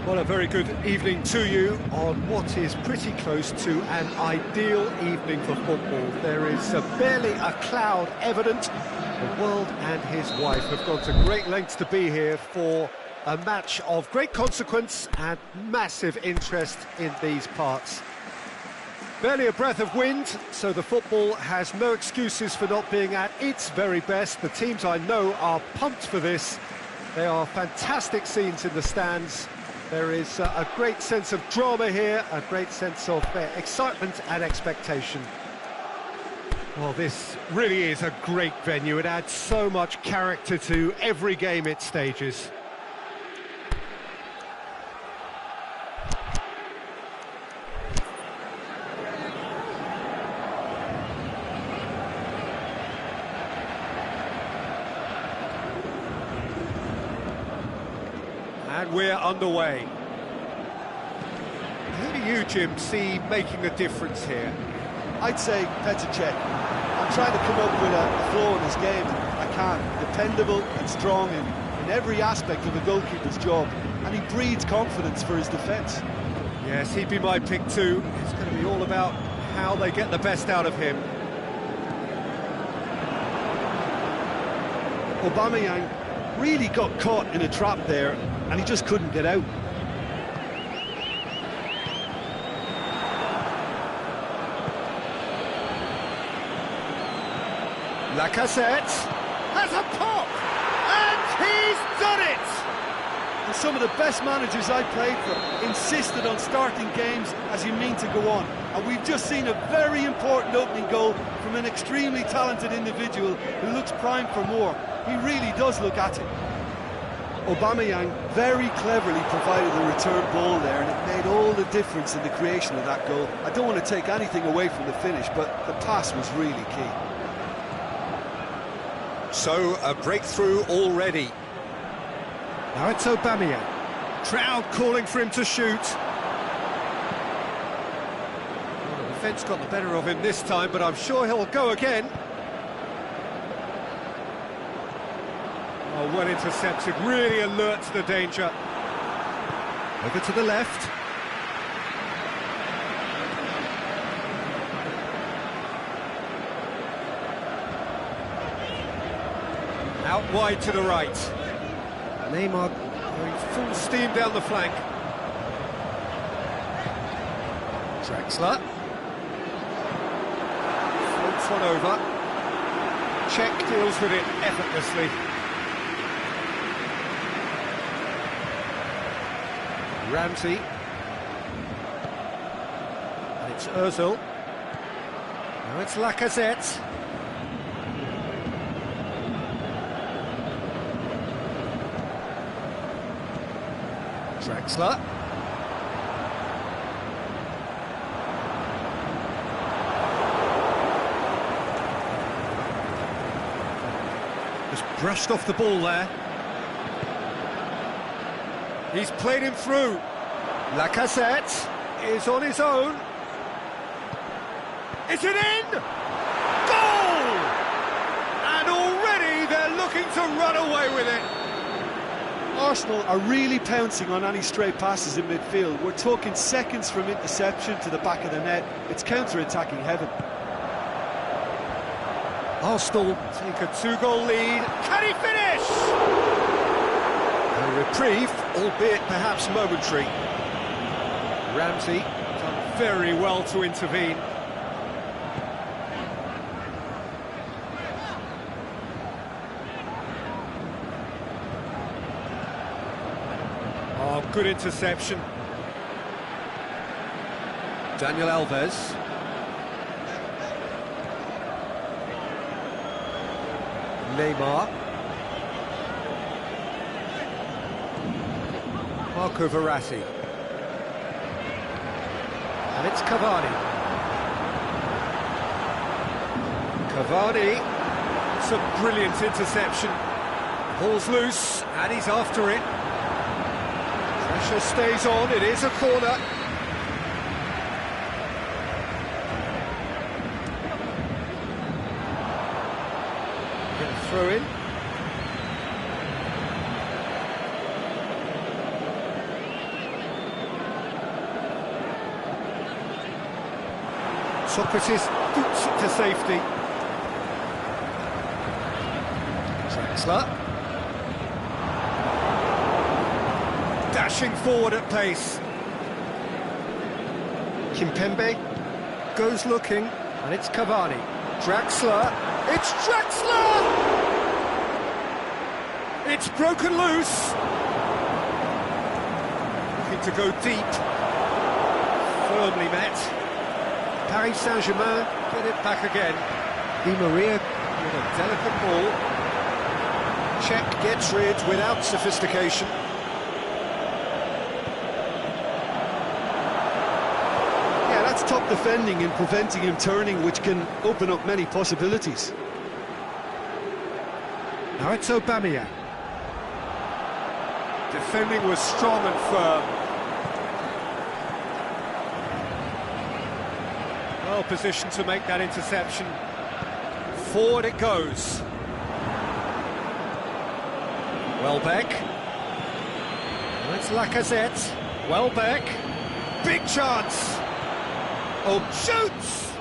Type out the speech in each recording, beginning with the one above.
Well, a very good evening to you on what is pretty close to an ideal evening for football. There is barely a cloud evident. The world and his wife have gone to great lengths to be here for a match of great consequence and massive interest in these parts. Barely a breath of wind, so the football has no excuses for not being at its very best. The teams I know are pumped for this. They are fantastic scenes in the stands. There is a great sense of drama here, a great sense of excitement and expectation. Well, this really is a great venue. It adds so much character to every game it stages. And we're underway. Who do you, Jim, see making a difference here? I'd say Petr Cech. I'm trying to come up with a flaw in his game, and I can't. Dependable and strong in every aspect of a goalkeeper's job, and he breeds confidence for his defence. Yes, he'd be my pick too. It's going to be all about how they get the best out of him. Aubameyang really got caught in a trap there, and he just couldn't get out. Lacazette has a pop, and he's done it! And some of the best managers I played for insisted on starting games as you mean to go on. And we've just seen a very important opening goal from an extremely talented individual who looks primed for more. He really does look at it. Aubameyang very cleverly provided the return ball there, and it made all the difference in the creation of that goal. I don't want to take anything away from the finish, but the pass was really key. So, a breakthrough already. Now it's Aubameyang. Crowd calling for him to shoot. Well, the defence got the better of him this time, but I'm sure he'll go again. Oh, well intercepted, really alert to the danger. Over to the left. Out wide to the right. Neymar going full steam down the flank. Draxler. Floats one over. Cech deals with it effortlessly. Ramsey. And it's Ozil. Now it's Lacazette. Draxler. Just brushed off the ball there. He's played him through. Lacazette is on his own. Is it in? Goal! And already they're looking to run away with it. Arsenal are really pouncing on any stray passes in midfield. We're talking seconds from interception to the back of the net. It's counter-attacking heaven. Arsenal take a 2-goal lead. Can he finish? A reprieve, albeit perhaps momentary. Ramsey done very well to intervene. Oh, good interception. Daniel Alves. Neymar. Marco Verratti. And it's Cavani. Cavani. It's a brilliant interception. Ball's loose, and he's after it. Pressure stays on, it is a corner. Going to throw in. Socrates boots it to safety. Draxler. Dashing forward at pace. Kimpembe goes looking, and it's Cavani. Draxler. It's Draxler! It's broken loose. Looking to go deep. Firmly met. Paris Saint-Germain get it back again. Di Maria with a delicate ball. Czech gets rid without sophistication. Yeah, that's top defending and preventing him turning, which can open up many possibilities. Now it's Aubameyang. Defending was strong and firm. Well positioned to make that interception. Forward it goes. Welbeck. Well, it's Lacazette. Welbeck. Big chance. Oh, shoots!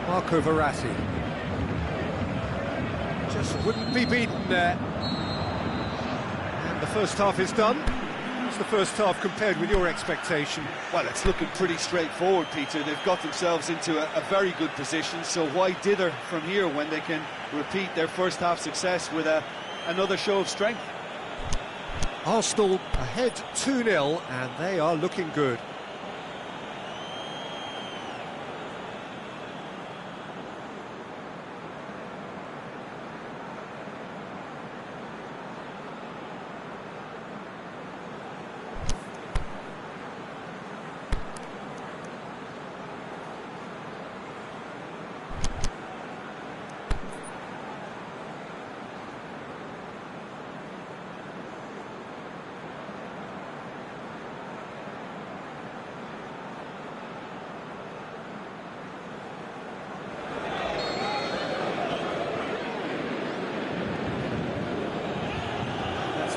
Marco Verratti. Just wouldn't be beaten there. And the first half is done. How's the first half compared with your expectation? Well, it's looking pretty straightforward, Peter. They've got themselves into a very good position, so why dither from here when they can repeat their first half success with another show of strength? Arsenal ahead 2-0, and they are looking good.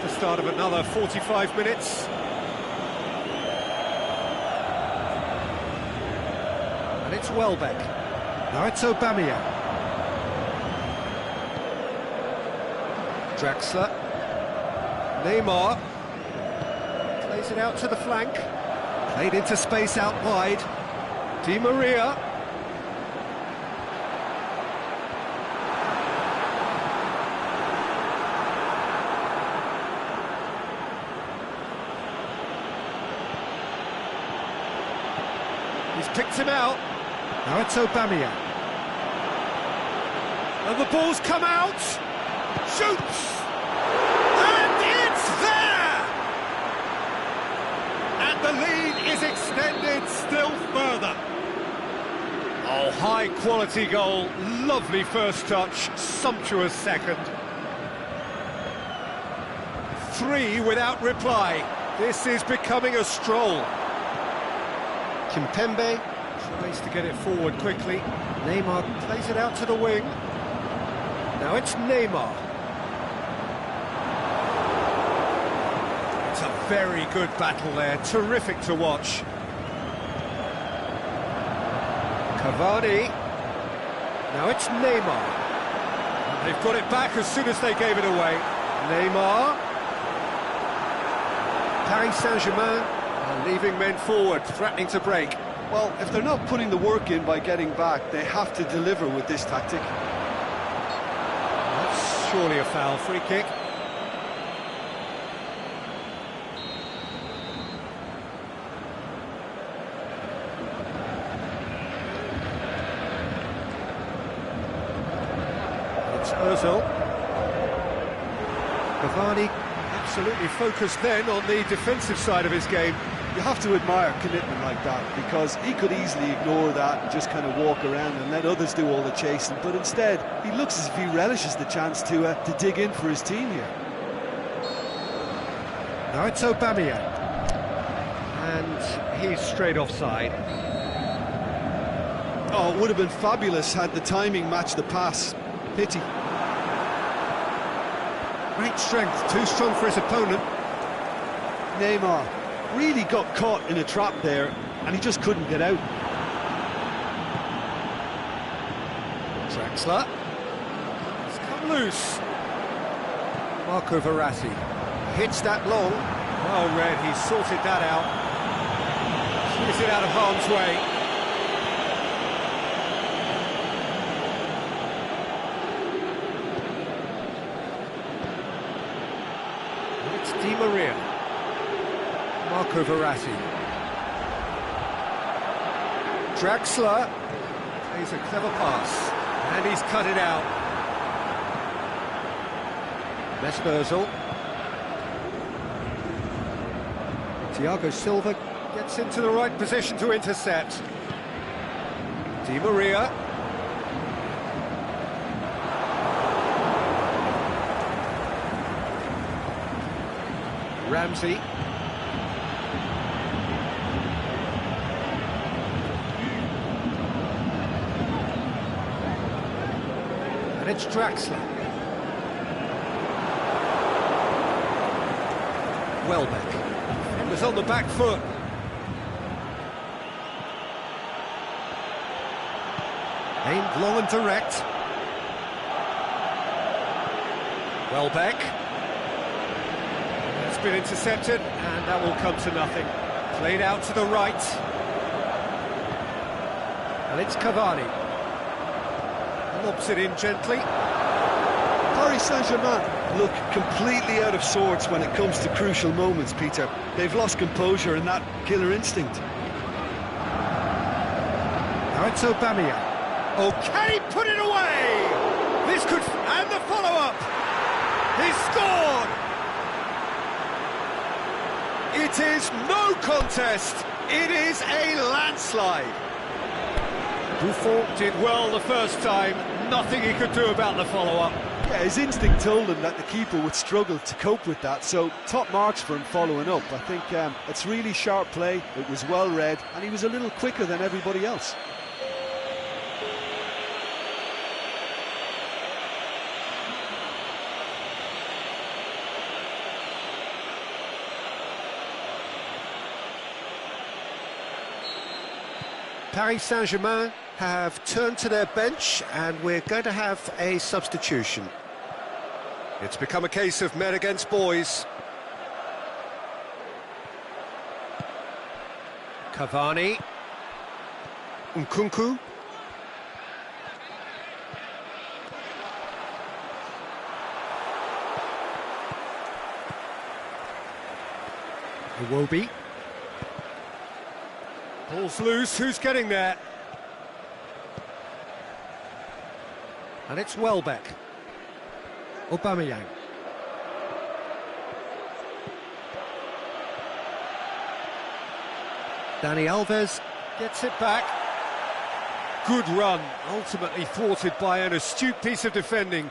The start of another 45 minutes. And it's Welbeck. Now it's Aubameyang. Draxler. Neymar. Plays it out to the flank. Played into space out wide. Di Maria. He's picked him out. Now it's Aubameyang. And the ball's come out. Shoots! And it's there! And the lead is extended still further. Oh, high-quality goal. Lovely first touch. Sumptuous second. 3 without reply. This is becoming a stroll. Kimpembe tries to get it forward quickly. Neymar plays it out to the wing. Now it's Neymar. It's a very good battle there, terrific to watch. Cavani. Now it's Neymar. They've got it back as soon as they gave it away. Neymar. Paris Saint-Germain are leaving men forward, threatening to break. Well, if they're not putting the work in by getting back, they have to deliver with this tactic. That's surely a foul. Free kick. It's Ozil. Cavani absolutely focused then on the defensive side of his game. You have to admire commitment like that, because he could easily ignore that and just kind of walk around and let others do all the chasing, but instead he looks as if he relishes the chance to dig in for his team here. Now it's Aubameyang, and he's straight offside. Oh, it would have been fabulous had the timing matched the pass. Pity. Great strength, too strong for his opponent. Neymar. Really got caught in a trap there, and he just couldn't get out. Draxler. It's come loose. Marco Verratti hits that long. Well read, he sorted that out. Clears it out of harm's way. It's Di Maria. Marco Verratti. Draxler plays a clever pass, and he's cut it out. Mesmerzel. Thiago Silva gets into the right position to intercept. Di Maria. Ramsey. And it's Draxler. Welbeck. It was on the back foot. Aimed long and direct. Welbeck. It's been intercepted, and that will come to nothing. Played out to the right. And it's Cavani. Lobs it in gently. Paris Saint-Germain look completely out of sorts when it comes to crucial moments, Peter. They've lost composure and that killer instinct. Now it's Aubameyang. Oh, can he put it away? This could... and the follow-up! He scored! It is no contest. It is a landslide. Buffon did well the first time. Nothing he could do about the follow-up. Yeah, his instinct told him that the keeper would struggle to cope with that, so top marks for him following up. I think it's really sharp play, it was well read, and he was a little quicker than everybody else. Paris Saint-Germain have turned to their bench, and we're going to have a substitution. It's become a case of men against boys. Cavani. Nkunku. Iwobi. Ball's loose, who's getting there? And it's Welbeck. Aubameyang. Dani Alves gets it back. Good run, ultimately thwarted by an astute piece of defending.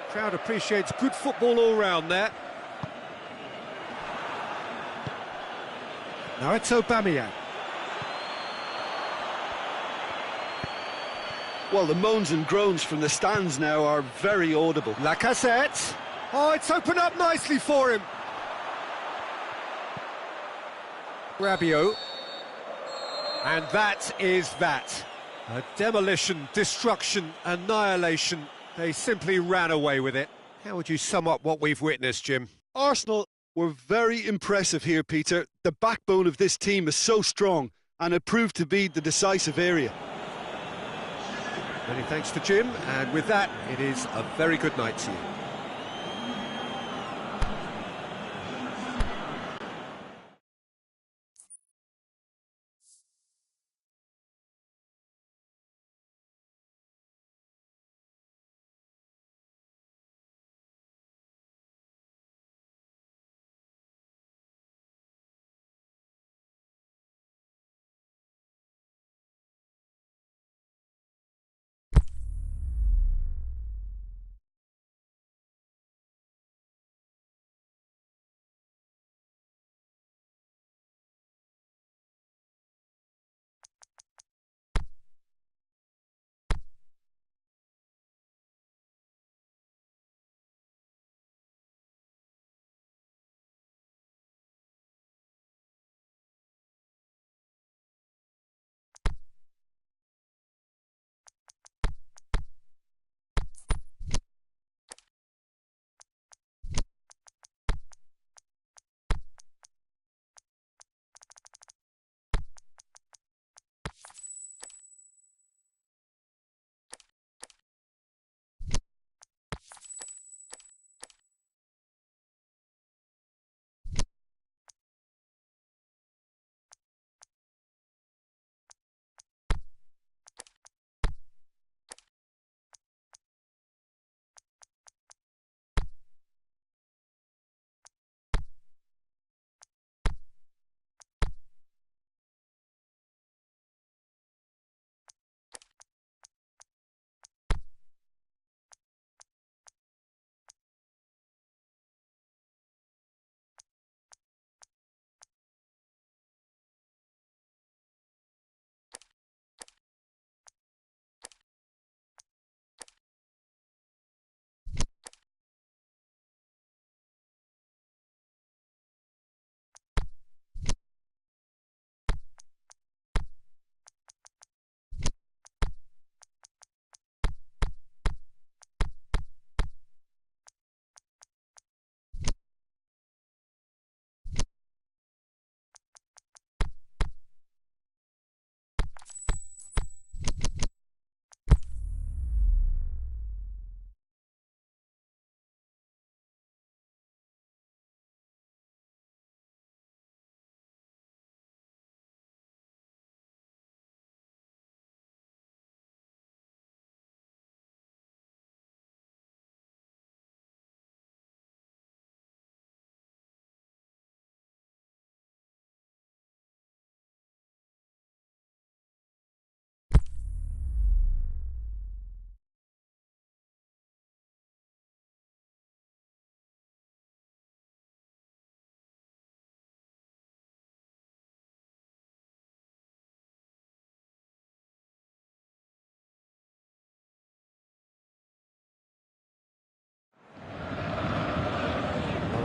Crowd appreciates good football all round there. Now it's Aubameyang. Well, the moans and groans from the stands now are very audible. Lacazette. Oh, it's opened up nicely for him. Rabiot. And that is that. A demolition, destruction, annihilation. They simply ran away with it. How would you sum up what we've witnessed, Jim? Arsenal were very impressive here, Peter. The backbone of this team is so strong, and it proved to be the decisive area. Many thanks to Jim, and with that, it is a very good night to you.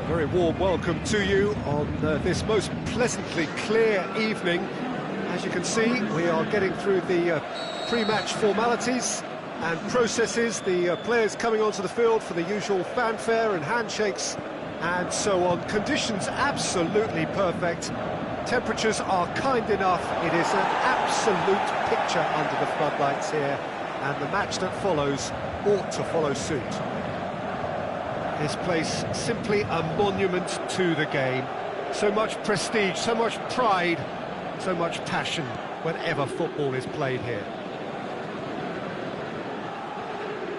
A very warm welcome to you on this most pleasantly clear evening. As you can see, we are getting through the pre-match formalities and processes, the players coming onto the field for the usual fanfare and handshakes and so on. Conditions absolutely perfect. Temperatures are kind enough. It is an absolute picture under the floodlights here, and the match that follows ought to follow suit. This place simply a monument to the game. So much prestige, so much pride, so much passion whenever football is played here.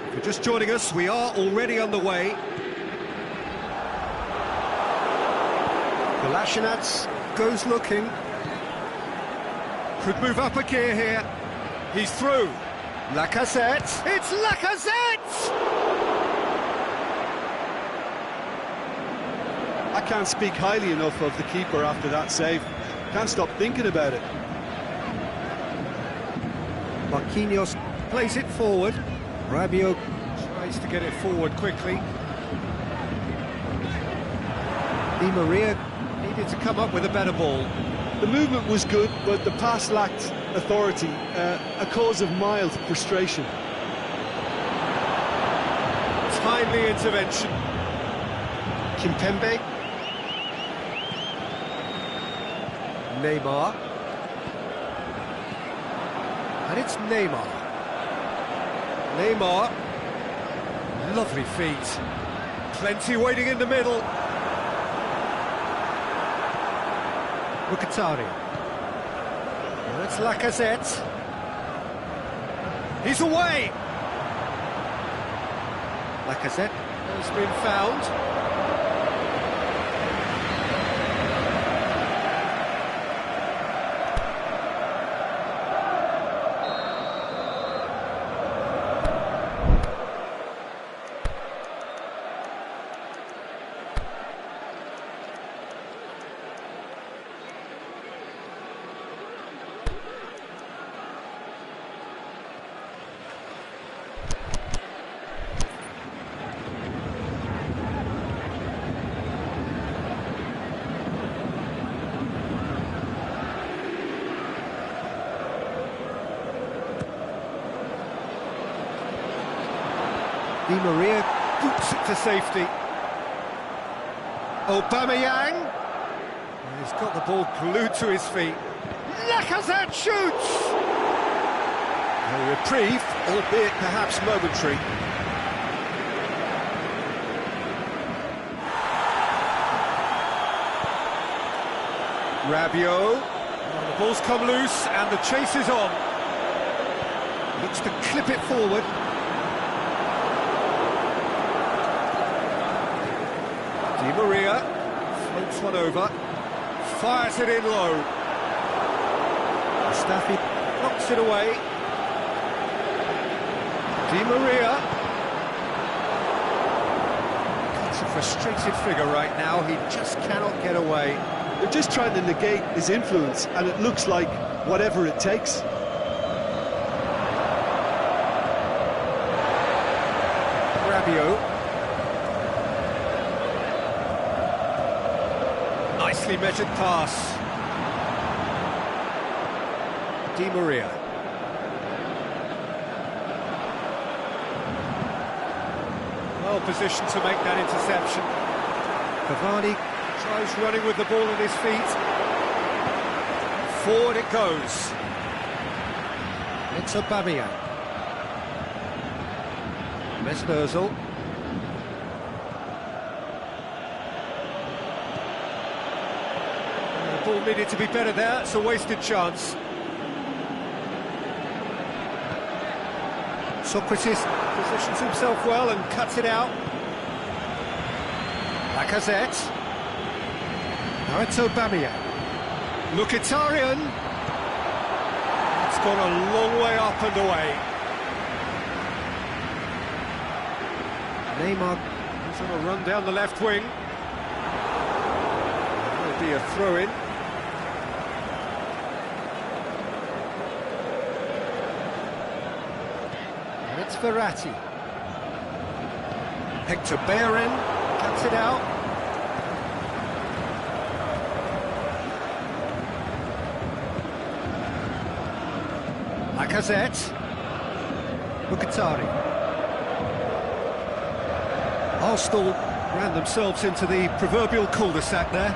If you're just joining us, we are already underway. Kolasinac goes looking. Could move up a gear here. He's through. Lacazette. It's Lacazette! I can't speak highly enough of the keeper after that save. Can't stop thinking about it. Marquinhos plays it forward. Rabiot tries to get it forward quickly. Di Maria needed to come up with a better ball. The movement was good, but the pass lacked authority, a cause of mild frustration. Timely intervention. Kimpembe. Neymar. And it's Neymar. Neymar. Lovely feet. Plenty waiting in the middle. Mkhitaryan. And that's Lacazette. He's away. Lacazette has been found. Di Maria boots it to safety. Aubameyang. He's got the ball glued to his feet. Lacazette shoots! A reprieve, albeit perhaps momentary. Rabiot. Oh, the ball's come loose and the chase is on. Looks to clip it forward. Di Maria floats one over, fires it in low. Mustafi knocks it away. Di Maria. That's a frustrated figure right now, he just cannot get away. They're just trying to negate his influence, and it looks like whatever it takes. Rabiot. Nicely measured pass. Di Maria. Well positioned to make that interception. Cavani tries running with the ball at his feet. Forward it goes. It's Aubameyang. Mesut Ozil. The ball needed to be better there, it's a wasted chance. Socrates positions himself well and cuts it out. Lacazette. Now it's Aubameyang. Mkhitaryan. It's gone a long way up and away. Neymar is on a run down the left wing. There'll be a throw-in. And it's Verratti. Hector Bellerin cuts it out. Lacazette. Mkhitaryan. Arsenal ran themselves into the proverbial cul-de-sac there.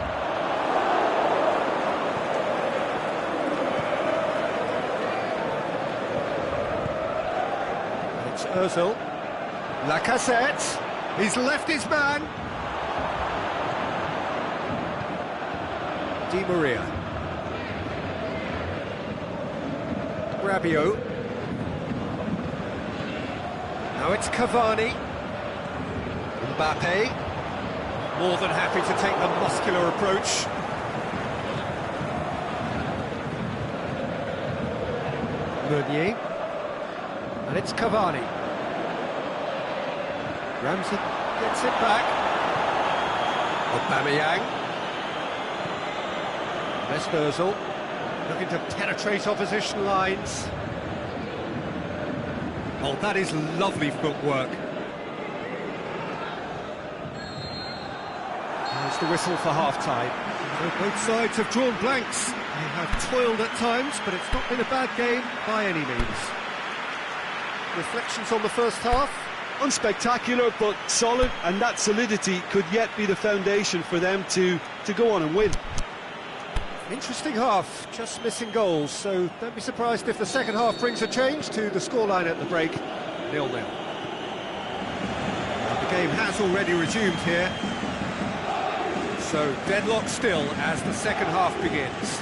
It's Ozil. Lacazette. He's left his man. Di Maria. Rabiot. Now it's Cavani. Mbappe. More than happy to take the muscular approach. Meunier. And it's Cavani. Ramsey gets it back. Aubameyang. Ozil looking to penetrate opposition lines. Oh, that is lovely footwork. There's the whistle for half-time. So both sides have drawn blanks. They have toiled at times, but it's not been a bad game by any means. Reflections on the first half? Unspectacular, but solid, and that solidity could yet be the foundation for them to go on and win. Interesting half, just missing goals, so don't be surprised if the second half brings a change to the scoreline at the break, 0-0. The game has already resumed here, so deadlock still as the second half begins.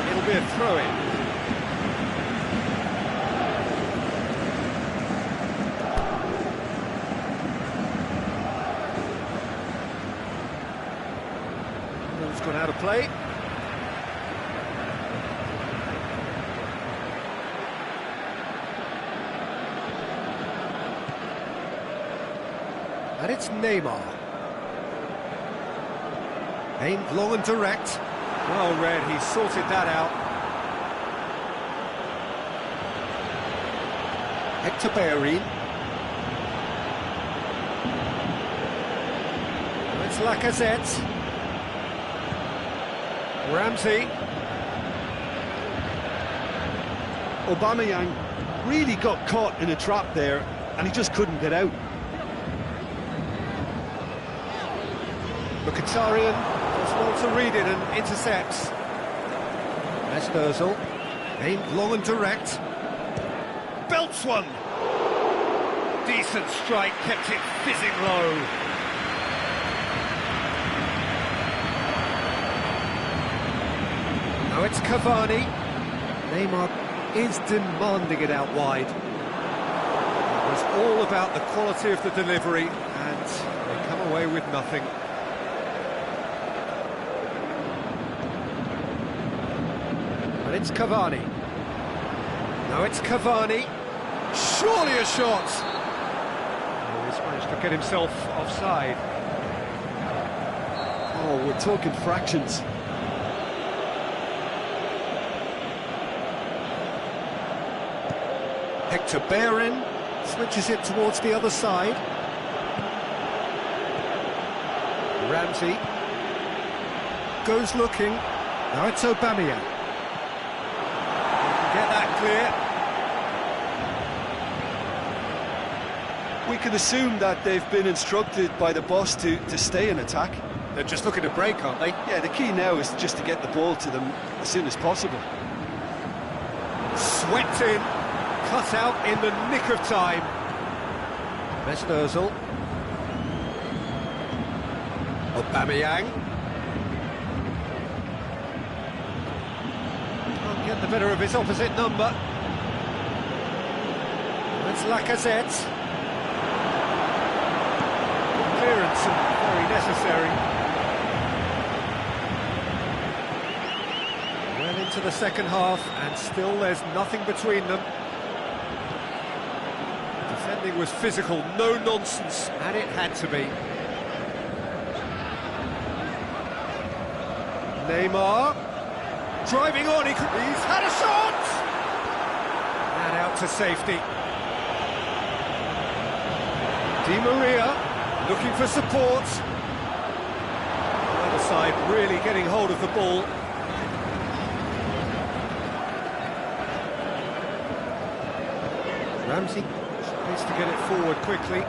It'll be a throw-in. Ball's gone out of play. And it's Neymar. Aimed long and direct. Well read, he sorted that out. Hector Bellerin. It's Lacazette. Ramsey. Aubameyang really got caught in a trap there, and he just couldn't get out. Mkhitaryan does well to read it and intercepts. That's Ozil. Aimed long and direct. Belts one. Decent strike, kept it fizzing low. Now it's Cavani. Neymar is demanding it out wide. It was all about the quality of the delivery, and they come away with nothing. And it's Cavani. Now it's Cavani. Surely a shot! Oh, he's managed to get himself offside. Oh, we're talking fractions. Hector Bellerin switches it towards the other side. Ramsey goes looking. Now it's Aubameyang. Get that clear. We can assume that they've been instructed by the boss to stay in attack. They're just looking to break, aren't they? Yeah, the key now is just to get the ball to them as soon as possible. Swept in, cut out in the nick of time. Mesut Ozil. Aubameyang. Can't get the better of his opposite number. That's Lacazette. Good clearance and very necessary. Well into the second half, and still there's nothing between them. Defending was physical, no nonsense, and it had to be. Neymar, driving on, he's had a shot! And out to safety. Di Maria, looking for support. Well, the side really getting hold of the ball. Ramsey needs to get it forward quickly.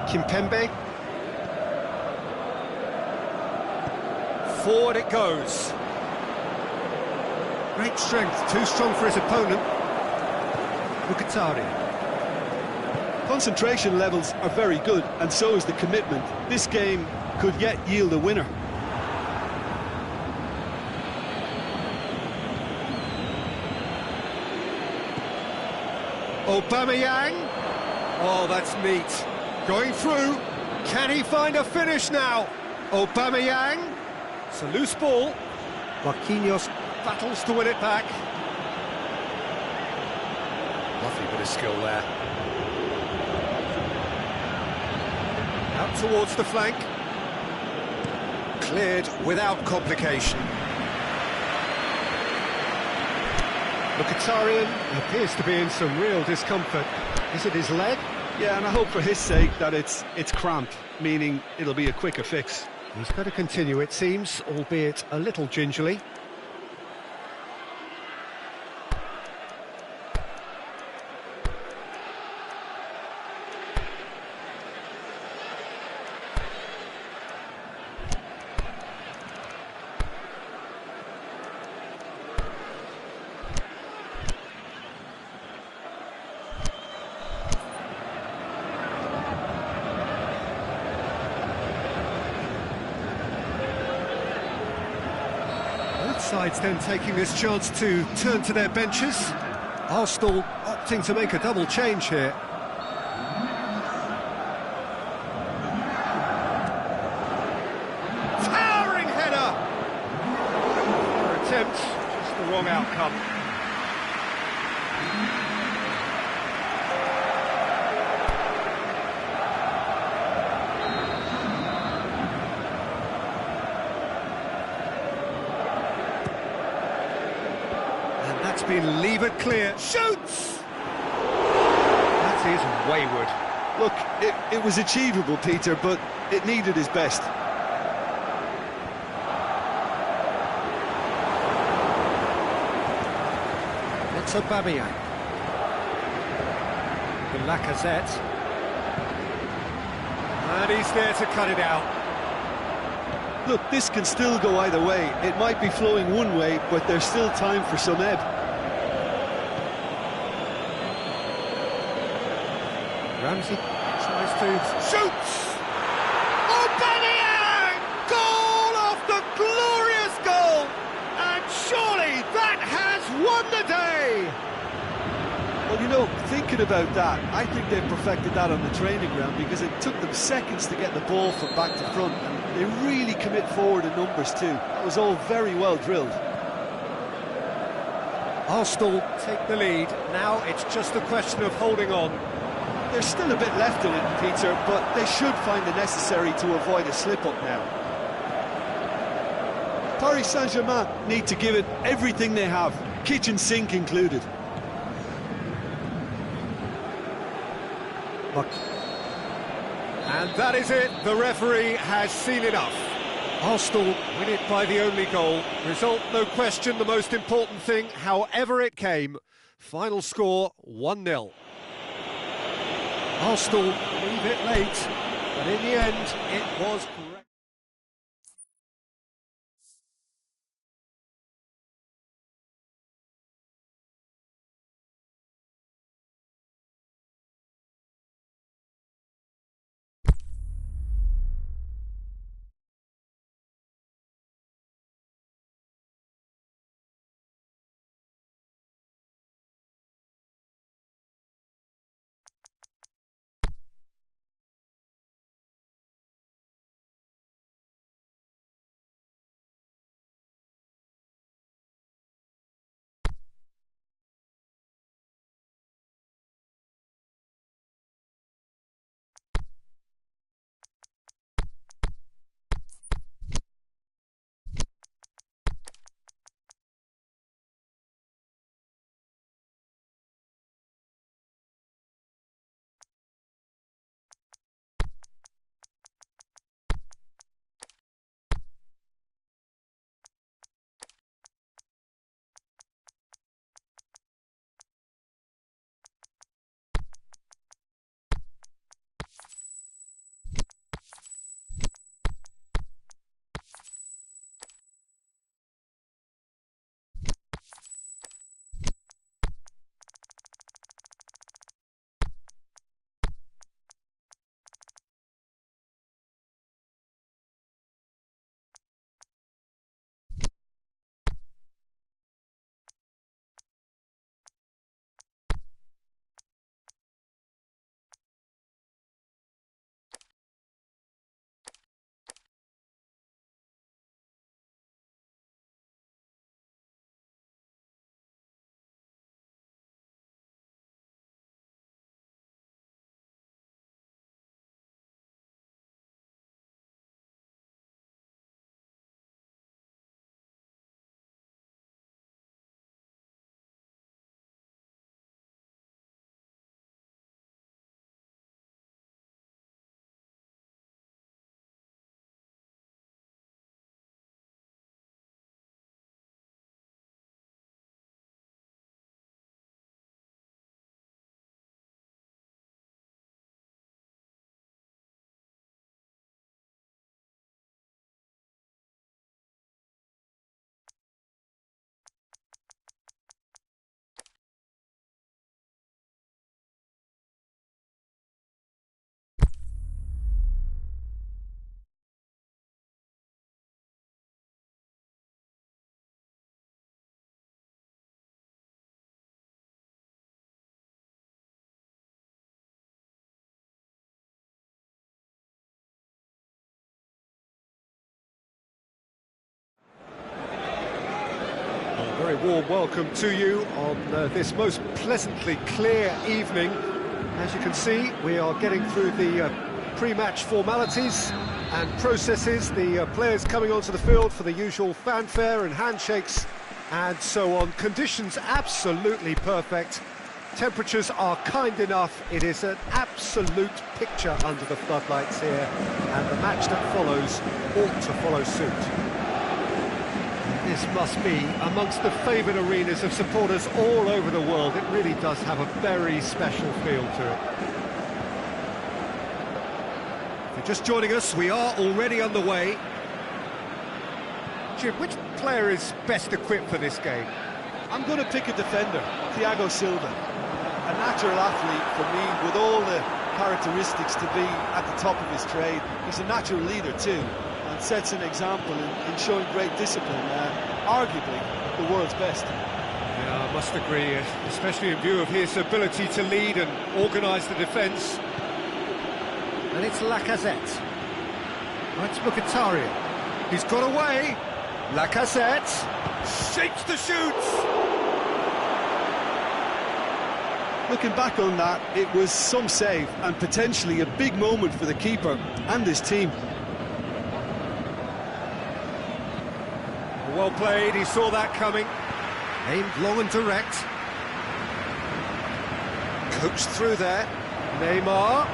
Kimpembe. Forward it goes. Great strength, too strong for his opponent. Mkhitaryan. Concentration levels are very good, and so is the commitment. This game could yet yield a winner. Aubameyang. Oh, that's neat. Going through. Can he find a finish now? Aubameyang. It's a loose ball. Marquinhos battles to win it back. Lovely bit of skill there. Out towards the flank. Cleared without complication. Mkhitaryan appears to be in some real discomfort. Is it his leg? Yeah, and I hope for his sake that it's cramped, meaning it'll be a quicker fix. He's got to continue, it seems, albeit a little gingerly. Sides then taking this chance to turn to their benches. Arsenal opting to make a double change here. Towering header! Attempt, just the wrong outcome. That's been levered clear. Shoots! That is wayward. Look, it was achievable, Peter, but it needed his best. It's Aubameyang. Lacazette. And he's there to cut it out. Look, this can still go either way. It might be flowing one way, but there's still time for some ebb. Ramsey tries to... Shoots! Aubameyang! Goal after glorious goal! And surely that has won the day! Well, you know, thinking about that, I think they've perfected that on the training ground because it took them seconds to get the ball from back to front, and they really commit forward in numbers too. That was all very well drilled. Arsenal take the lead. Now it's just a question of holding on. There's still a bit left in it, Peter, but they should find the necessary to avoid a slip-up now. Paris Saint-Germain need to give it everything they have, kitchen sink included. And that is it. The referee has seen enough. Arsenal win it by the only goal. Result, no question, the most important thing, however it came. Final score, 1-0. Arsenal leave it late, but in the end, it was great. very warm welcome to you on this most pleasantly clear evening. As you can see, we are getting through the pre-match formalities and processes, the players coming onto the field for the usual fanfare and handshakes and so on. Conditions absolutely perfect. Temperatures are kind enough. It is an absolute picture under the floodlights here, and the match that follows ought to follow suit. This must be amongst the favoured arenas of supporters all over the world. It really does have a very special feel to it. If you're just joining us, we are already underway. Jim, which player is best equipped for this game? I'm going to pick a defender, Thiago Silva. A natural athlete for me, with all the characteristics to be at the top of his trade. He's a natural leader too, and sets an example in showing great discipline, arguably the world's best. Yeah, I must agree, especially in view of his ability to lead and organise the defence. And it's Lacazette. That's Mkhitaryan. He's got away. Lacazette shapes the shoots. Looking back on that, it was some save and potentially a big moment for the keeper and his team. Well played, he saw that coming. Aimed long and direct. Coached through there. Neymar.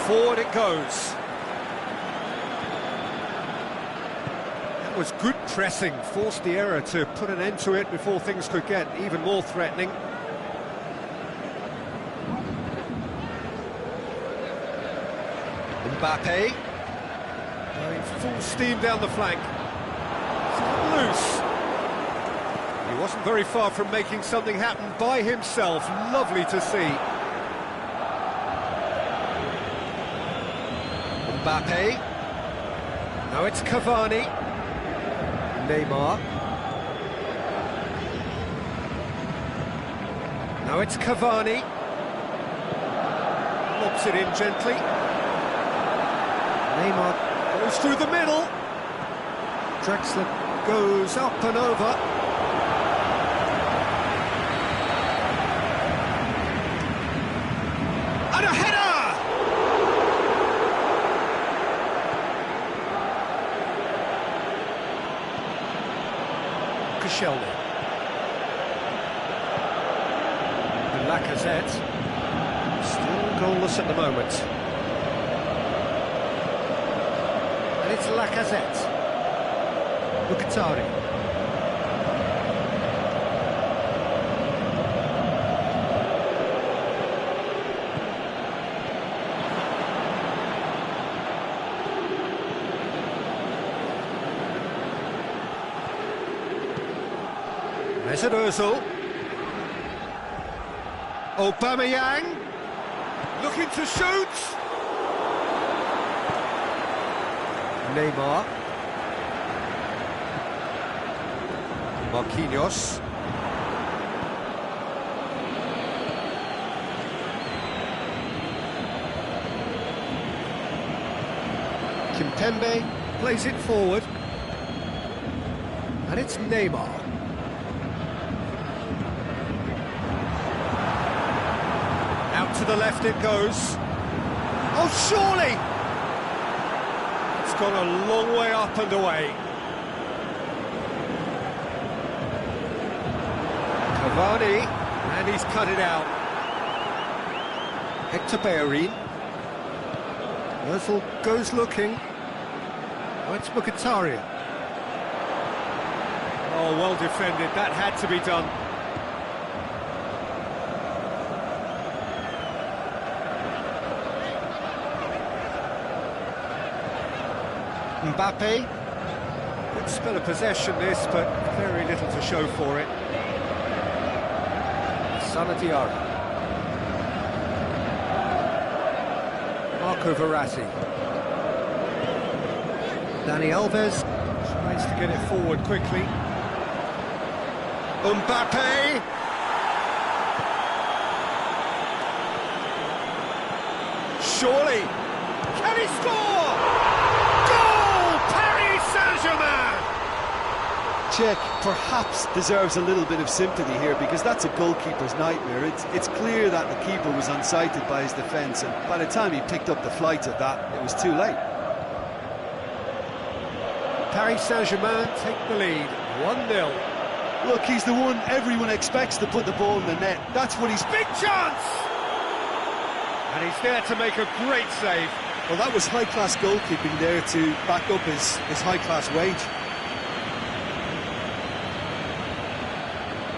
Forward it goes. That was good pressing, forced the error to put an end to it before things could get even more threatening. Mbappe, going full steam down the flank. It's loose. He wasn't very far from making something happen by himself. Lovely to see. Mbappe. Now it's Cavani. Neymar. Now it's Cavani. Lobs it in gently. Neymar goes through the middle. Drexler goes up and over. And a header! Koscielny. And Lacazette. Still goalless at the moment. And it's Lacazette. Mkhitaryan. Mesut Ozil. Aubameyang. Looking to shoot. Neymar. Marquinhos. Kimpembe plays it forward. And it's Neymar. Out to the left it goes. Oh, surely! It's gone a long way up and away. Cavani, and he's cut it out. Hector Bellerin. Ozil goes looking. Oh, it's Mkhitaryan. Oh, well defended, that had to be done. Mbappe. Good spell of possession this, but very little to show for it. Sana Diarra. Marco Verratti. Dani Alves tries to get it forward quickly. Mbappe! Surely! Can he score? Goal! Paris Saint-Germain! check perhaps deserves a little bit of sympathy here, because that's a goalkeeper's nightmare. It's clear that the keeper was unsighted by his defence, and by the time he picked up the flight of that, it was too late. Paris Saint-Germain take the lead, 1-0. Look, he's the one everyone expects to put the ball in the net. That's what he's... Big chance! And he's there to make a great save. Well, that was high-class goalkeeping there to back up his high-class wage.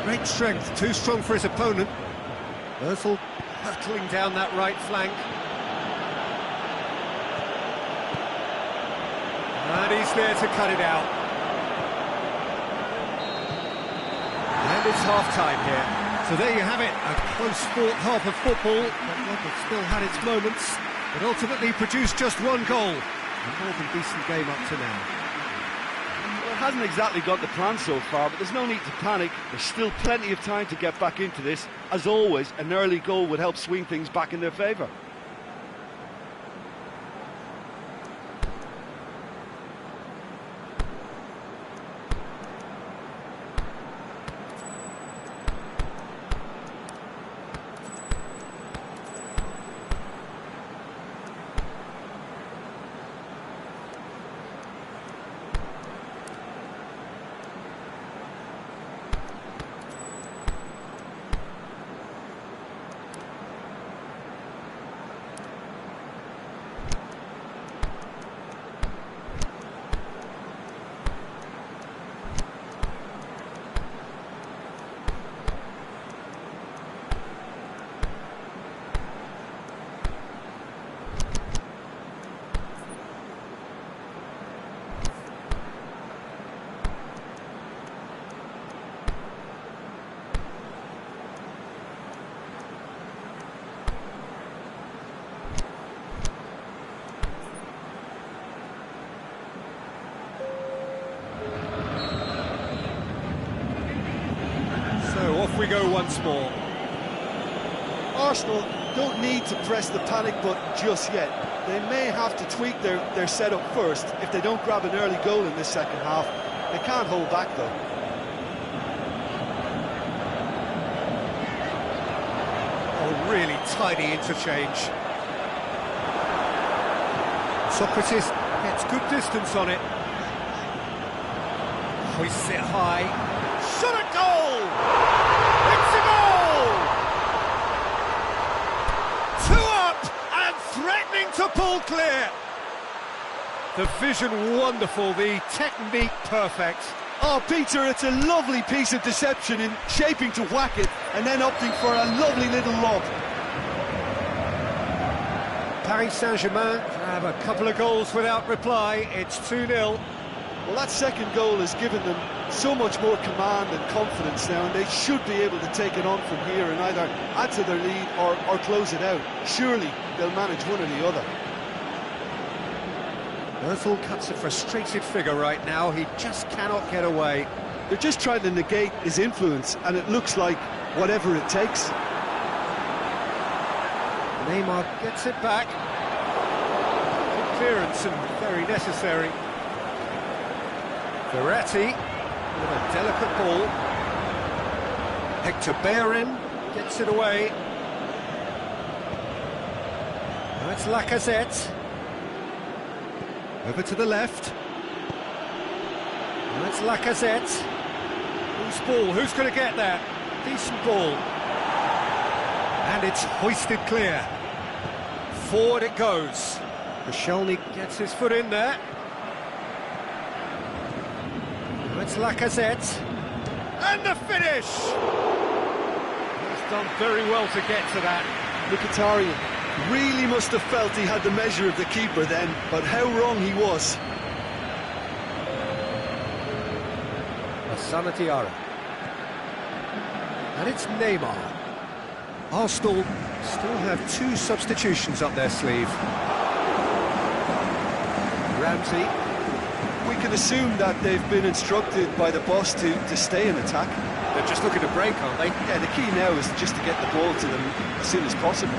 Great strength, too strong for his opponent. Ozil hurtling down that right flank. And he's there to cut it out. And it's half-time here. So there you have it, a close-fought half of football, but one that still had its moments, but ultimately produced just one goal. A more than decent game up to now. Well, it hasn't exactly got the plan so far, but there's no need to panic. There's still plenty of time to get back into this. As always, an early goal would help swing things back in their favour. Off we go once more. Arsenal don't need to press the panic button just yet. They may have to tweak their setup first if they don't grab an early goal in this second half. They can't hold back though. Oh, really tidy interchange. Socrates gets good distance on it. Hoists it high. Shot at goal! It's a goal! 2 up and threatening to pull clear. The vision wonderful, the technique perfect. Oh, Peter, it's a lovely piece of deception in shaping to whack it and then opting for a lovely little lob. Paris Saint-Germain have a couple of goals without reply. It's 2-0. Well, that second goal has given them so much more command and confidence now, and they should be able to take it on from here and either add to their lead or close it out. Surely they'll manage one or the other. Ozil cuts a frustrated figure right now. He just cannot get away. They're just trying to negate his influence, and it looks like whatever it takes. Neymar gets it back. Good clearance and very necessary. Verratti with a delicate ball. Hector Bellerin gets it away. Now it's Lacazette. Over to the left. Now it's Lacazette. Whose ball? Who's going to get that? Decent ball. And it's hoisted clear. Forward it goes. Koscielny gets his foot in there. Now it's Lacazette. And the finish! He's done very well to get to that. Mkhitaryan really must have felt he had the measure of the keeper then, but how wrong he was. Asana Diarra. And it's Neymar. Arsenal still have 2 substitutions up their sleeve. Ramsey. We can assume that they've been instructed by the boss to stay in attack. They're just looking to break, aren't they? Yeah, the key now is just to get the ball to them as soon as possible.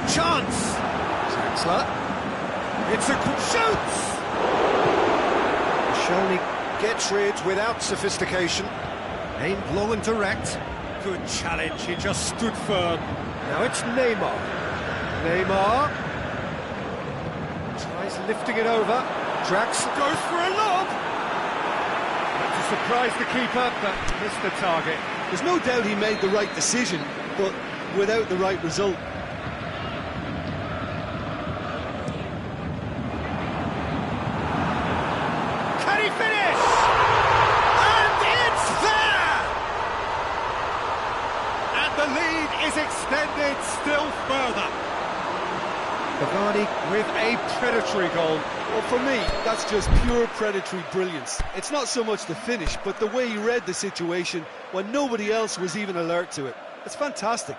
Chance! Draxler. It's a shoots! Shelny gets rid without sophistication. Aimed low and direct. Good challenge, he just stood firm. Now it's Neymar. Neymar tries lifting it over. Drax goes for a lob. To surprise the keeper, but missed the target. There's no doubt he made the right decision, but without the right result. Can he finish? And it's there! And the lead is extended still further. Cavani with a predatory goal. Well, for me, that's just pure predatory brilliance. It's not so much the finish, but the way he read the situation when nobody else was even alert to it. It's fantastic.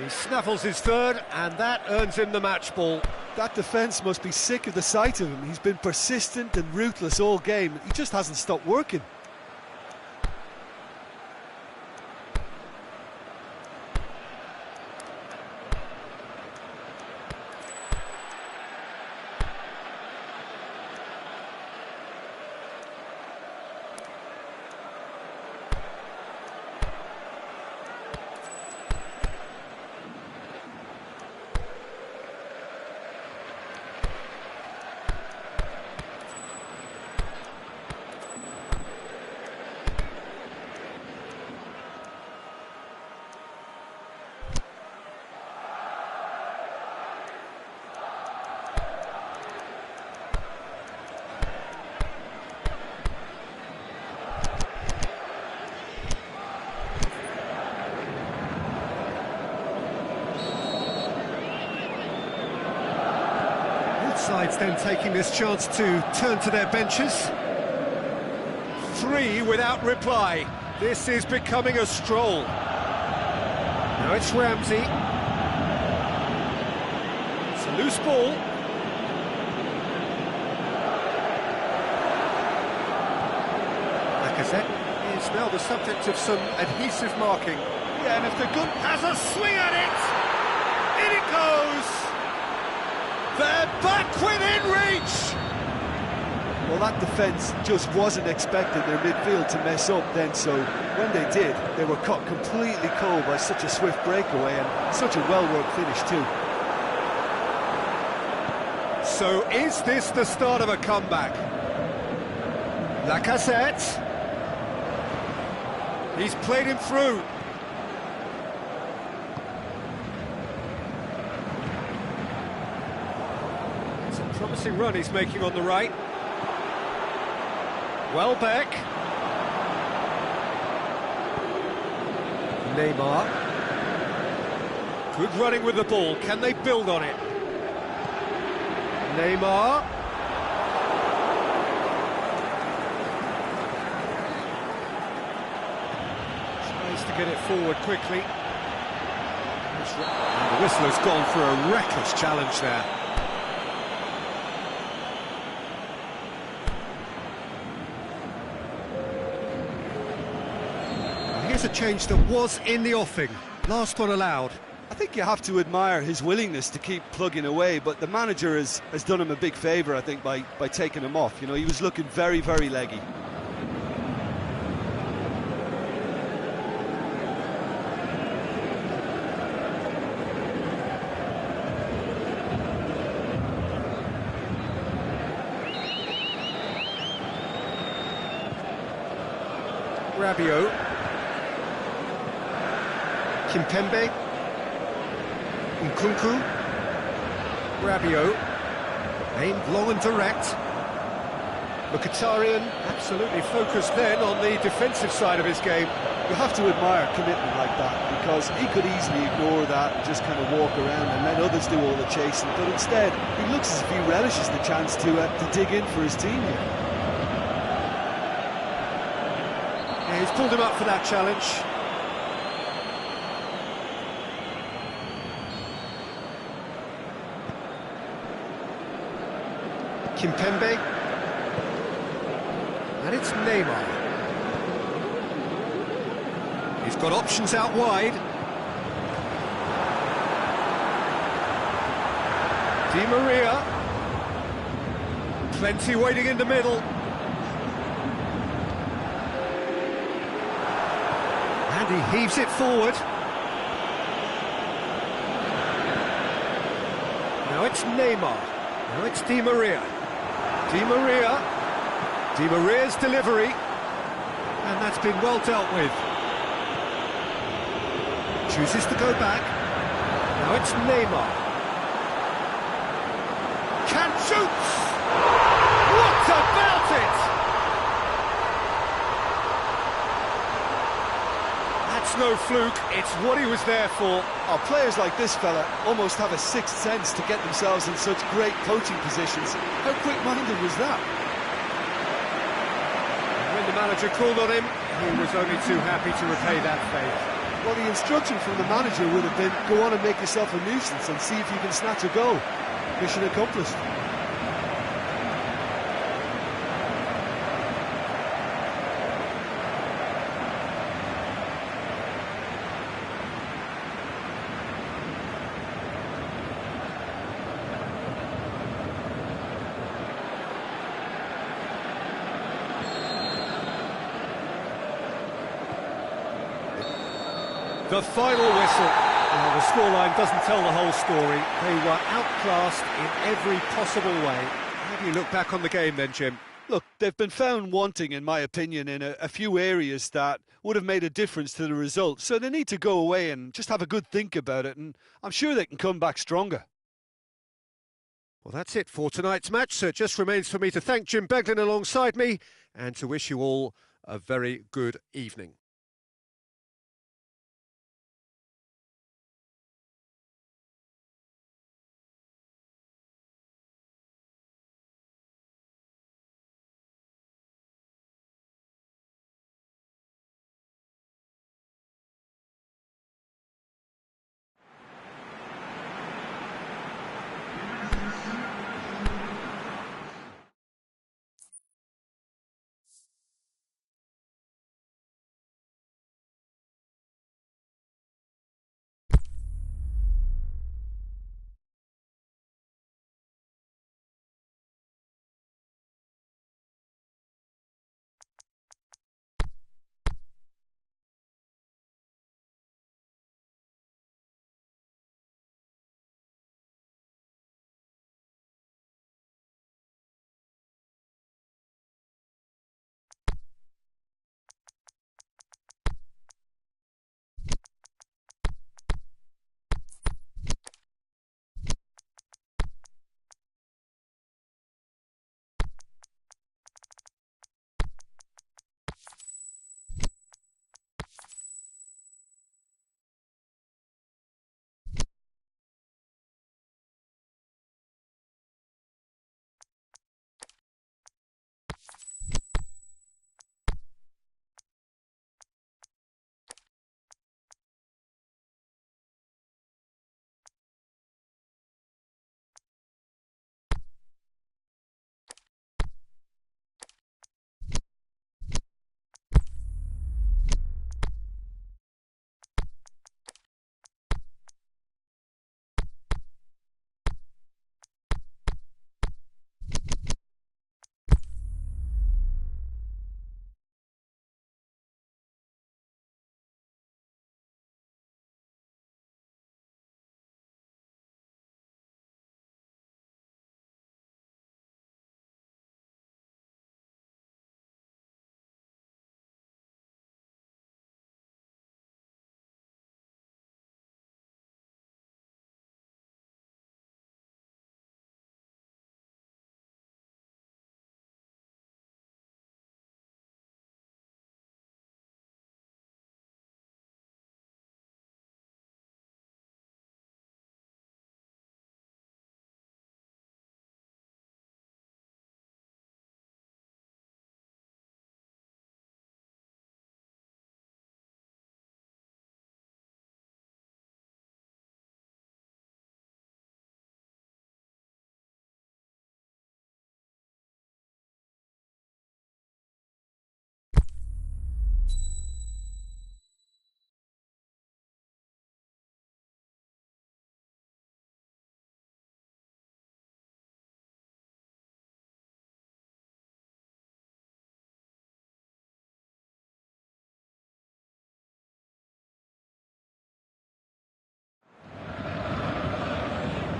He snaffles his third, and that earns him the match ball. That defence must be sick of the sight of him. He's been persistent and ruthless all game. He just hasn't stopped working. Sides then taking this chance to turn to their benches. 3 without reply. This is becoming a stroll. Now it's Ramsey. It's a loose ball. Lacazette is now the subject of some adhesive marking. Yeah, and if the gun has a swing at it, in it goes! They're back within reach! Well, that defence just wasn't expecting their midfield to mess up then, so when they did, they were caught completely cold by such a swift breakaway and such a well-worked finish too. So is this the start of a comeback? Lacazette. He's played him through. Promising run he's making on the right. Welbeck. Neymar. Good running with the ball. Can they build on it? Neymar. Tries to get it forward quickly. And the whistle has gone for a reckless challenge there. Here's a change that was in the offing. Last one allowed. I think you have to admire his willingness to keep plugging away, but the manager has done him a big favour, I think, by taking him off. You know, he was looking very, very leggy. Rabiot. Kimpembe, Nkunku, Rabiot, aimed low and direct. Mkhitaryan absolutely focused then on the defensive side of his game. You have to admire commitment like that, because he could easily ignore that and just kind of walk around and let others do all the chasing, but instead he looks as if he relishes the chance to dig in for his team here. Yeah, he's pulled him up for that challenge. Kimpembe, and it's Neymar. He's got options out wide. Di Maria, Plenty waiting in the middle. And he heaves it forward. Now it's Neymar. Now it's Di Maria. Di Maria. Di Maria's delivery. And that's been well dealt with. Chooses to go back. Now it's Neymar. Can shoots! What about it? That's no fluke, it's what he was there for. Oh, players like this fella almost have a sixth sense to get themselves in such great coaching positions. How quick-minded was that? When the manager called on him, he was only too happy to repay that favour. Well, the instruction from the manager would have been, go on and make yourself a nuisance and see if you can snatch a goal. Mission accomplished. The final whistle. Well, the scoreline doesn't tell the whole story. They were outclassed in every possible way. How do you look back on the game then, Jim? Look, they've been found wanting, in my opinion, in a few areas that would have made a difference to the result. So they need to go away and just have a good think about it, and I'm sure they can come back stronger. Well, that's it for tonight's match, so it just remains for me to thank Jim Beglin alongside me and to wish you all a very good evening.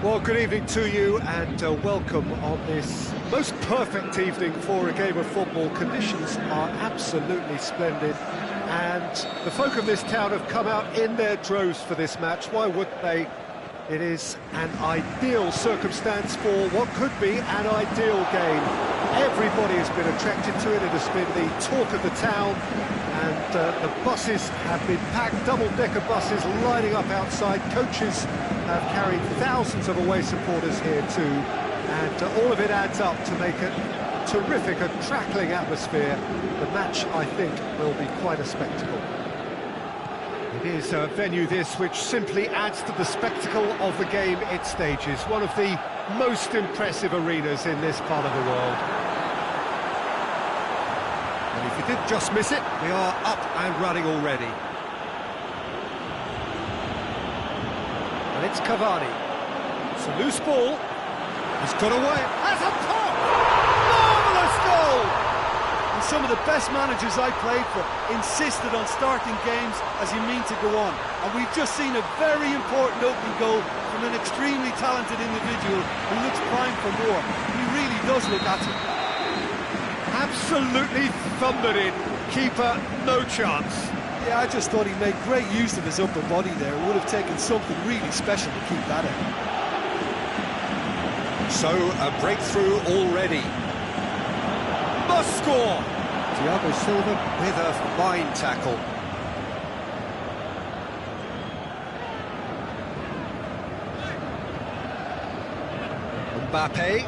Well, good evening to you and welcome on this most perfect evening for a game of football. Conditions are absolutely splendid and the folk of this town have come out in their droves for this match. Why wouldn't they? It is an ideal circumstance for what could be an ideal game. Everybody has been attracted to it. It has been the talk of the town, and the buses have been packed, double-decker buses lining up outside. Coaches have carried thousands of away supporters here too, and all of it adds up to make it terrific, a crackling atmosphere. The match, I think, will be quite a spectacle. It is a venue this which simply adds to the spectacle of the game it stages. One of the most impressive arenas in this part of the world. And if you did just miss it, we are up and running already. And it's Cavani. It's a loose ball. He's got away. Has a pop! Marvellous goal! And some of the best managers I played for insisted on starting games as you mean to go on. And we've just seen a very important opening goal from an extremely talented individual who looks primed for more. He really does look at it. Absolutely thundered in. Keeper, no chance. Yeah, I just thought he made great use of his upper body there. It would have taken something really special to keep that in. So, a breakthrough already. Must score! Thiago Silva with a fine tackle. Mbappe.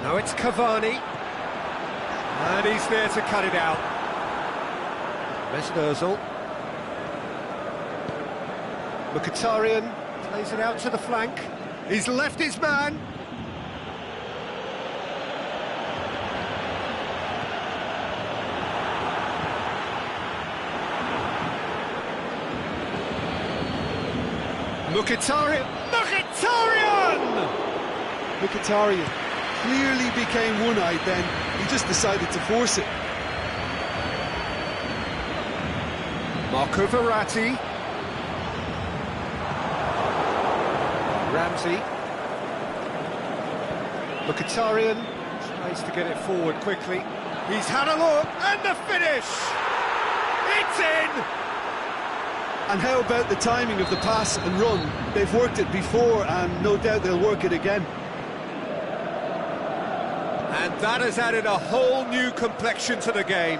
Now it's Cavani. And he's there to cut it out. Mesut Ozil. Mkhitaryan plays it out to the flank. He's left his man. Mkhitaryan! Mkhitaryan clearly became one-eyed then. He just decided to force it. Marco Verratti. Ramsey. Mkhitaryan tries to get it forward quickly. He's had a look, and the finish! It's in! And how about the timing of the pass and run? They've worked it before, and no doubt they'll work it again. And that has added a whole new complexion to the game.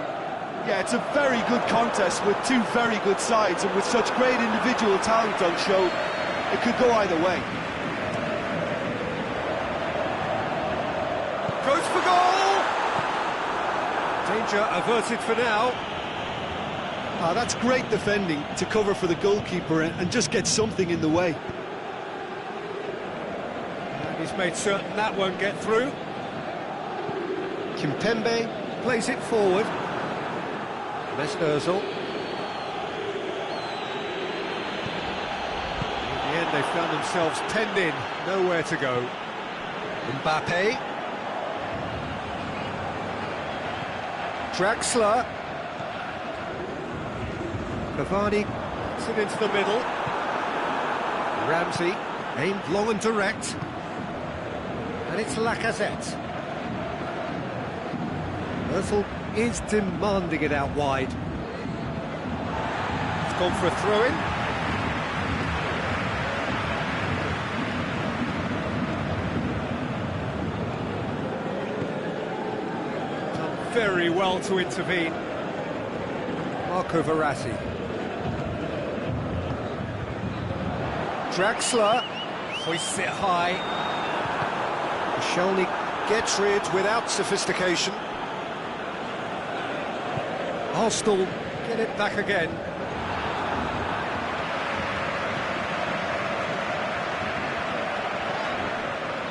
Yeah, it's a very good contest with two very good sides, and with such great individual talent on show, it could go either way. Goes for goal! Danger averted for now. That's great defending to cover for the goalkeeper and just get something in the way. And he's made certain that won't get through. Kimpembe plays it forward. Mesut Ozil. In the end, they found themselves penned in, nowhere to go. Mbappe. Draxler. Cavani puts it into the middle. Ramsey aimed long and direct. And it's Lacazette. Ozil is demanding it out wide. It's gone for a throw-in. Done very well to intervene. Marco Verratti. Draxler hoists it high. Koscielny gets rid without sophistication. Arsenal get it back again.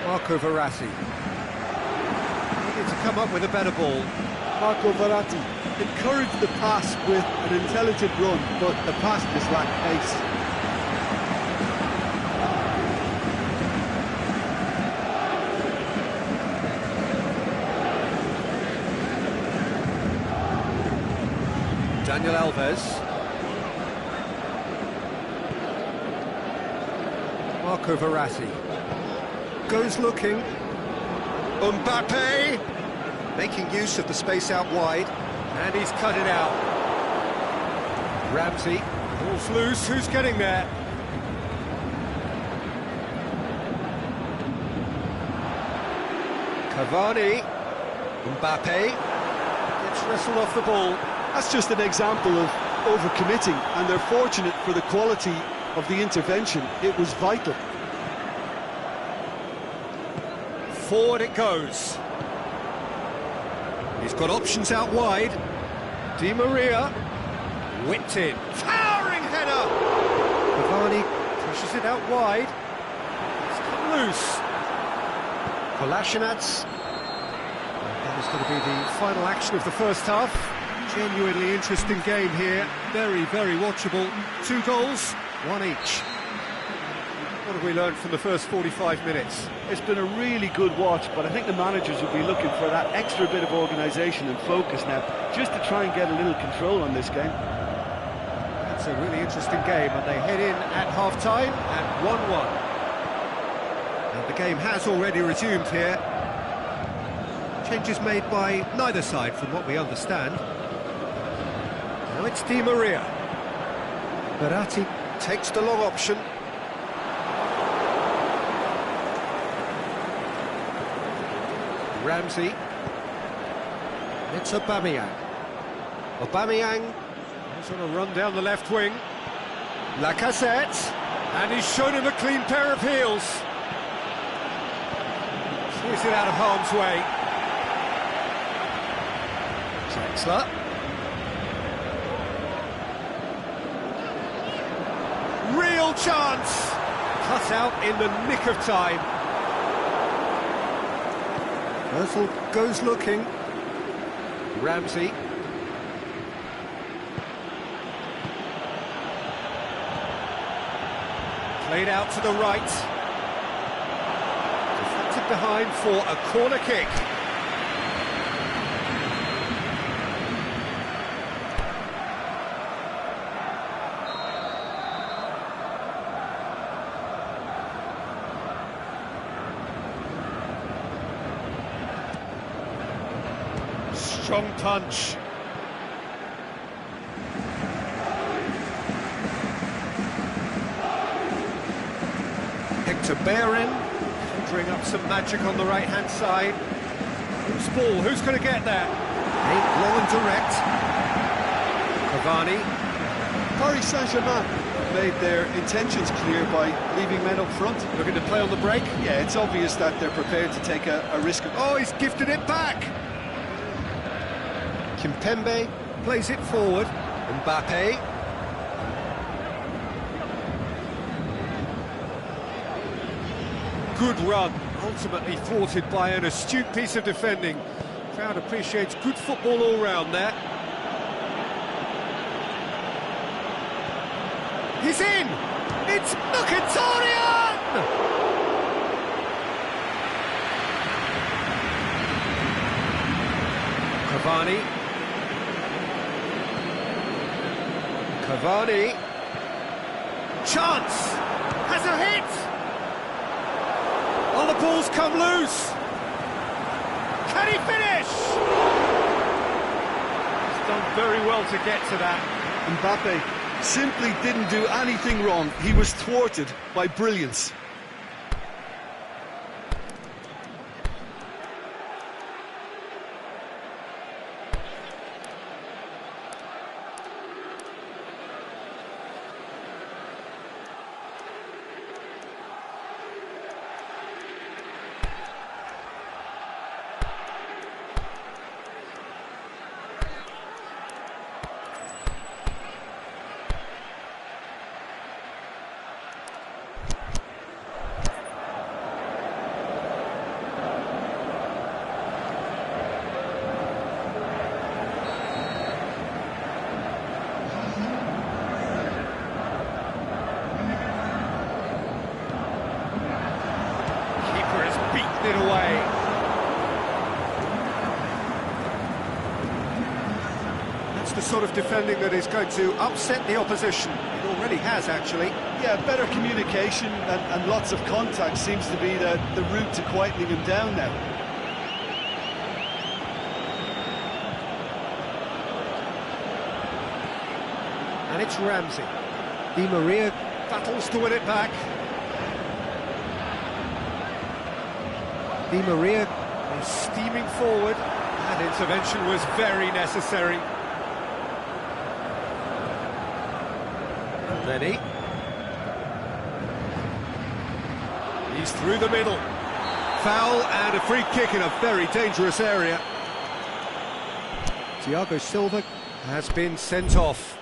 Marco Verratti. Needed to come up with a better ball. Marco Verratti encouraged the pass with an intelligent run, but the pass just lacked pace. Daniel Alves. Marco Verratti. goes looking. Mbappe making use of the space out wide, and he's cut it out. Ramsey, ball's loose, who's getting there? Cavani, Mbappe gets wrestled off the ball. That's just an example of overcommitting, and they're fortunate for the quality of the intervention. It was vital. Forward it goes. He's got options out wide. Di Maria, whipped in. Towering header! Cavani pushes it out wide. It's come loose. Kolasinac. That is going to be the final action of the first half. Genuinely interesting game here. Very, very watchable. 2 goals, 1 each. What have we learned from the first 45 minutes? It's been a really good watch, but I think the managers will be looking for that extra bit of organisation and focus now, just to try and get a little control on this game. It's a really interesting game, and they head in at half-time at 1-1. And the game has already resumed here. Changes made by neither side, from what we understand. Now it's Di Maria. Verratti takes the long option. Ramsey. It's Aubameyang. Aubameyang is on a run down the left wing. Lacazette, and he's shown him a clean pair of heels. Squeeze it out of harm's way. Drexler. Real chance! Cut out in the nick of time. Ozil goes looking. Ramsey. Played out to the right. Deflected behind for a corner kick. Strong punch. Hector Bellerin conjuring up some magic on the right-hand side. Loose ball, who's going to get there? Aimed long and direct. Cavani. Paris Saint-Germain made their intentions clear by leaving men up front. Looking to play on the break. Yeah, it's obvious that they're prepared to take a risk. Oh, he's gifted it back. Kimpembe plays it forward. Mbappe. Good run, ultimately thwarted by an astute piece of defending. Crowd appreciates good football all round there. He's in! It's Mkhitaryan! Cavani. Cavani. Chance! Has a hit! Oh, the ball's come loose! Can he finish? He's done very well to get to that. Mbappe simply didn't do anything wrong. He was thwarted by brilliance. It away. That's the sort of defending that is going to upset the opposition. It already has, actually. Yeah, better communication and lots of contact seems to be the route to quietening him down now. And it's Ramsey. Di Maria battles to win it back. Di Maria is steaming forward. That intervention was very necessary. Lenny. He's through the middle. Foul and a free kick in a very dangerous area. Thiago Silva has been sent off.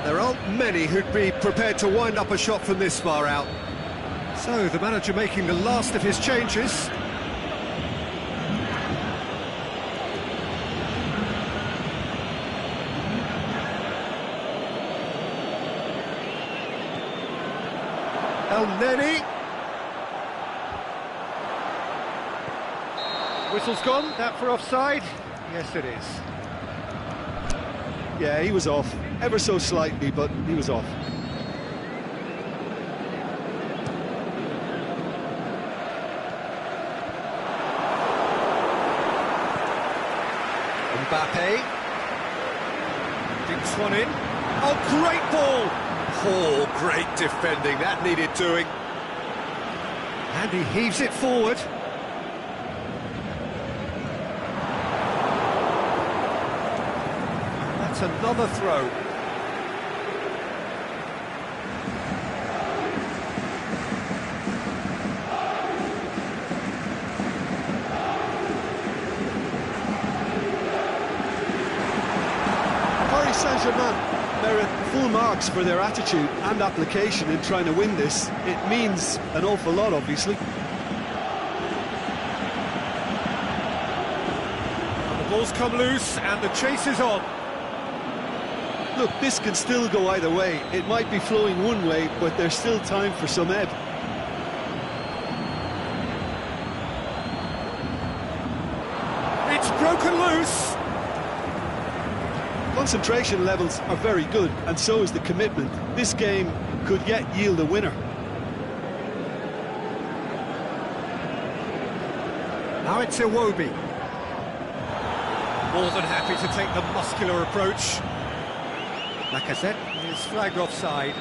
There aren't many who'd be prepared to wind up a shot from this far out. So, the manager making the last of his changes. El Neni. Whistle's gone, that for offside? Yes, it is. Yeah, he was off, ever so slightly, but he was off. Mbappe. Dinks one in. Oh, great ball! Oh, great defending, that needed doing. And he heaves it forward. That's another throw. Paris Saint-Germain merit full marks for their attitude and application in trying to win this. It means an awful lot, obviously. The ball's come loose and the chase is on. Look, this can still go either way. It might be flowing one way, but there's still time for some ebb. It's broken loose. Concentration levels are very good, and so is the commitment. This game could yet yield a winner. Now it's Iwobi. More than happy to take the muscular approach. Lacazette is flagged offside.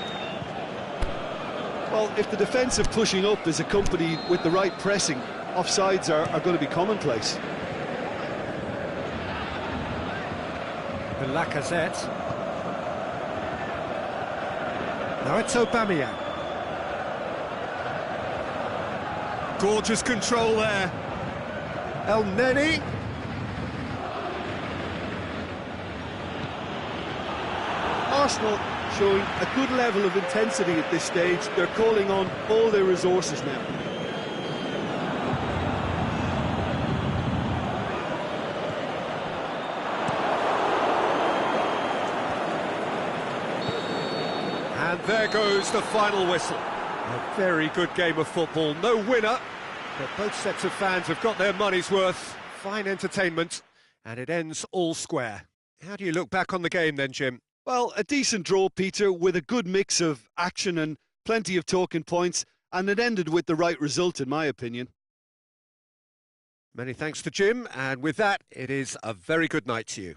Well, if the defensive pushing up is accompanied with the right pressing, offsides are going to be commonplace. And Lacazette. Now it's Aubameyang. Gorgeous control there. El Neni. Arsenal showing a good level of intensity at this stage. They're calling on all their resources now. And there goes the final whistle. A very good game of football. No winner, but both sets of fans have got their money's worth. Fine entertainment, and it ends all square. How do you look back on the game then, Jim? Well, a decent draw, Peter, with a good mix of action and plenty of talking points, and it ended with the right result, in my opinion. Many thanks to Jim, and with that, it is a very good night to you.